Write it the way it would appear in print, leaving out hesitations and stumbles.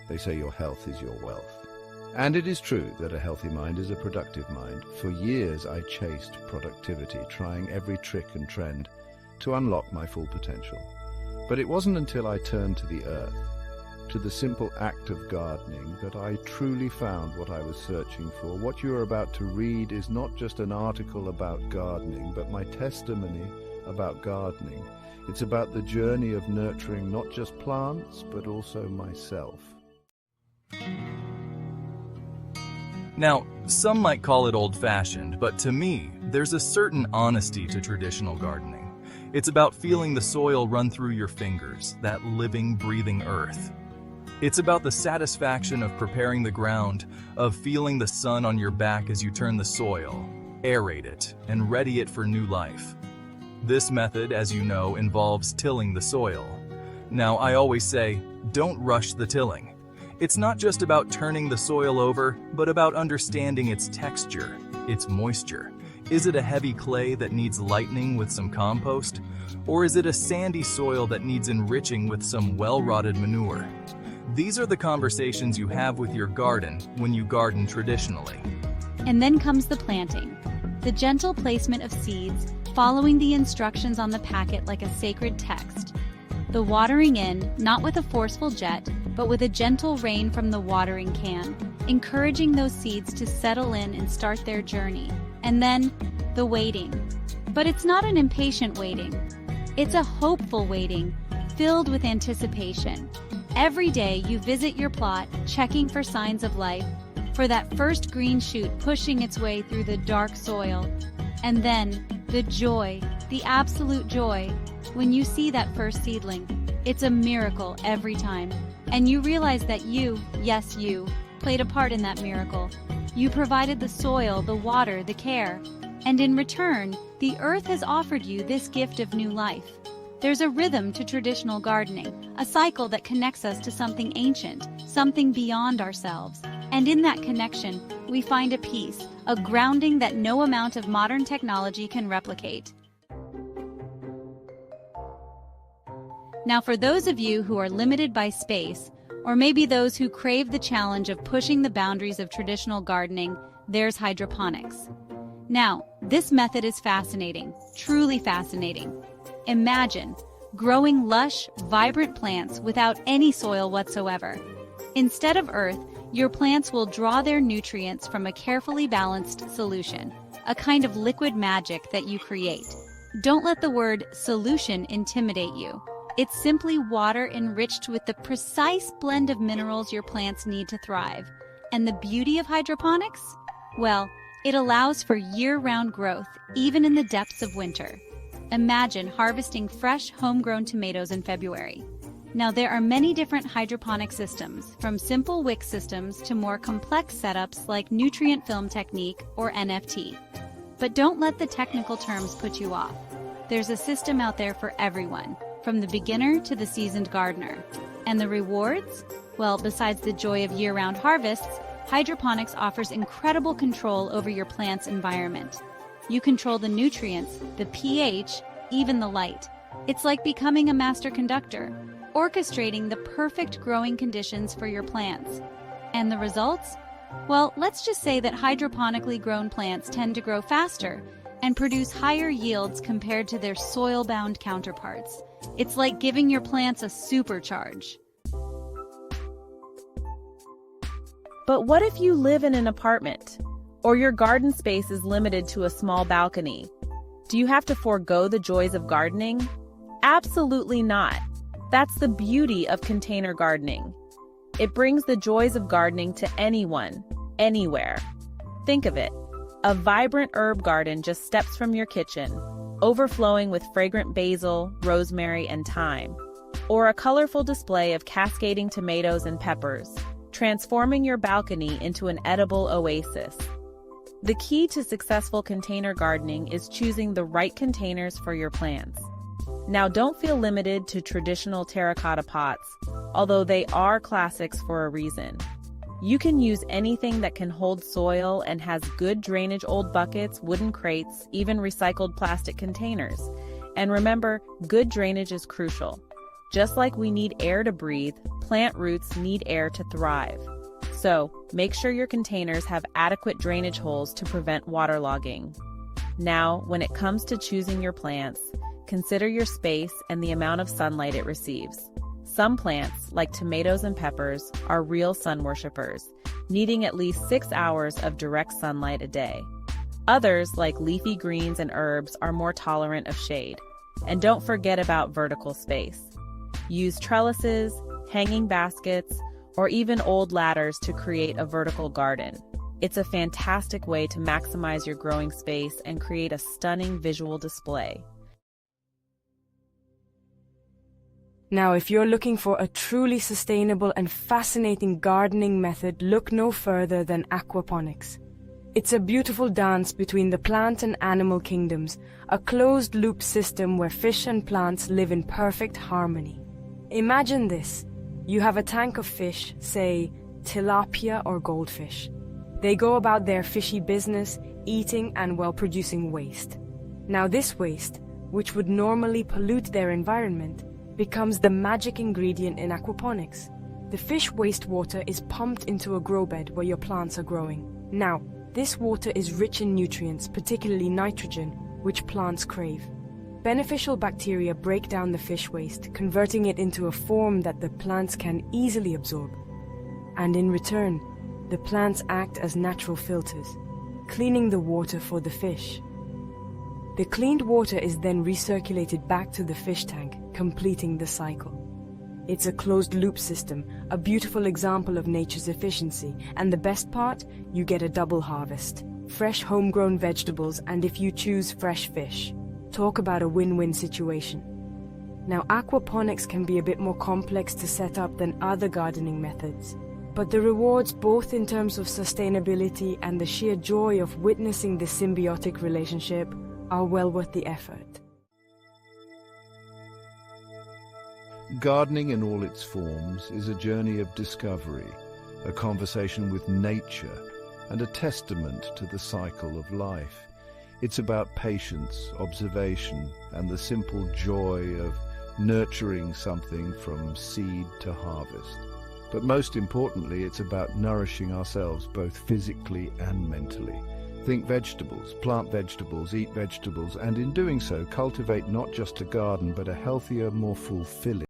They say your health is your wealth. And it is true that a healthy mind is a productive mind. For years I chased productivity, trying every trick and trend to unlock my full potential. But it wasn't until I turned to the earth, to the simple act of gardening, that I truly found what I was searching for. What you are about to read is not just an article about gardening, but my testimony about gardening. It's about the journey of nurturing not just plants, but also myself. Now, some might call it old-fashioned, but to me, there's a certain honesty to traditional gardening. It's about feeling the soil run through your fingers, that living, breathing earth. It's about the satisfaction of preparing the ground, of feeling the sun on your back as you turn the soil, aerate it, and ready it for new life. This method, as you know, involves tilling the soil. Now, I always say, don't rush the tilling. It's not just about turning the soil over, but about understanding its texture, its moisture. Is it a heavy clay that needs lightening with some compost? Or is it a sandy soil that needs enriching with some well-rotted manure? These are the conversations you have with your garden when you garden traditionally. And then comes the planting. The gentle placement of seeds, following the instructions on the packet like a sacred text. The watering in, not with a forceful jet, but with a gentle rain from the watering can, encouraging those seeds to settle in and start their journey. And then, the waiting. But it's not an impatient waiting. It's a hopeful waiting, filled with anticipation. Every day you visit your plot, checking for signs of life, for that first green shoot pushing its way through the dark soil. And then, the joy, the absolute joy, when you see that first seedling. It's a miracle every time. And you realize that you, yes you, played a part in that miracle. You provided the soil, the water, the care. And in return, the earth has offered you this gift of new life. There's a rhythm to traditional gardening, a cycle that connects us to something ancient, something beyond ourselves. And in that connection, we find a peace, a grounding that no amount of modern technology can replicate. Now, for those of you who are limited by space, or maybe those who crave the challenge of pushing the boundaries of traditional gardening, there's hydroponics. Now, this method is fascinating, truly fascinating. Imagine growing lush, vibrant plants without any soil whatsoever. Instead of earth, your plants will draw their nutrients from a carefully balanced solution, a kind of liquid magic that you create. Don't let the word solution intimidate you. It's simply water enriched with the precise blend of minerals your plants need to thrive. And the beauty of hydroponics? Well, it allows for year-round growth, even in the depths of winter. Imagine harvesting fresh, homegrown tomatoes in February. Now, there are many different hydroponic systems, from simple wick systems to more complex setups like nutrient film technique or NFT. But don't let the technical terms put you off. There's a system out there for everyone, from the beginner to the seasoned gardener. And the rewards? Well, besides the joy of year-round harvests, hydroponics offers incredible control over your plant's environment. You control the nutrients, the pH, even the light. It's like becoming a master conductor, orchestrating the perfect growing conditions for your plants. And the results? Well, let's just say that hydroponically grown plants tend to grow faster and produce higher yields compared to their soil-bound counterparts. It's like giving your plants a supercharge. But what if you live in an apartment, or your garden space is limited to a small balcony? Do you have to forego the joys of gardening? Absolutely not. That's the beauty of container gardening. It brings the joys of gardening to anyone, anywhere. Think of it. A vibrant herb garden just steps from your kitchen, overflowing with fragrant basil, rosemary, and thyme. Or a colorful display of cascading tomatoes and peppers, transforming your balcony into an edible oasis. The key to successful container gardening is choosing the right containers for your plants. Now, don't feel limited to traditional terracotta pots, although they are classics for a reason. You can use anything that can hold soil and has good drainage: old buckets, wooden crates, even recycled plastic containers. And remember, good drainage is crucial. Just like we need air to breathe, Plant roots need air to thrive. So, make sure your containers have adequate drainage holes to prevent waterlogging. Now, when it comes to choosing your plants, consider your space and the amount of sunlight it receives. Some plants, like tomatoes and peppers, are real sun worshippers, needing at least 6 hours of direct sunlight a day. Others, like leafy greens and herbs, are more tolerant of shade. And don't forget about vertical space. Use trellises, hanging baskets, or even old ladders to create a vertical garden. It's a fantastic way to maximize your growing space and create a stunning visual display. Now, if you're looking for a truly sustainable and fascinating gardening method, look no further than aquaponics. It's a beautiful dance between the plant and animal kingdoms, a closed-loop system where fish and plants live in perfect harmony. Imagine this. You have a tank of fish, say, tilapia or goldfish. They go about their fishy business, eating and producing waste. Now this waste, which would normally pollute their environment, becomes the magic ingredient in aquaponics. The fish wastewater is pumped into a grow bed where your plants are growing. Now, this water is rich in nutrients, particularly nitrogen, which plants crave. Beneficial bacteria break down the fish waste, converting it into a form that the plants can easily absorb. And in return, the plants act as natural filters, cleaning the water for the fish. The cleaned water is then recirculated back to the fish tank, completing the cycle. It's a closed-loop system, a beautiful example of nature's efficiency, and the best part, you get a double harvest. Fresh homegrown vegetables, and if you choose, fresh fish. Talk about a win-win situation. Now, aquaponics can be a bit more complex to set up than other gardening methods, but the rewards, both in terms of sustainability and the sheer joy of witnessing the symbiotic relationship, are well worth the effort. Gardening in all its forms is a journey of discovery, a conversation with nature, and a testament to the cycle of life. It's about patience, observation, and the simple joy of nurturing something from seed to harvest. But most importantly, it's about nourishing ourselves both physically and mentally. Think vegetables, plant vegetables, eat vegetables, and in doing so, cultivate not just a garden, but a healthier, more fulfilling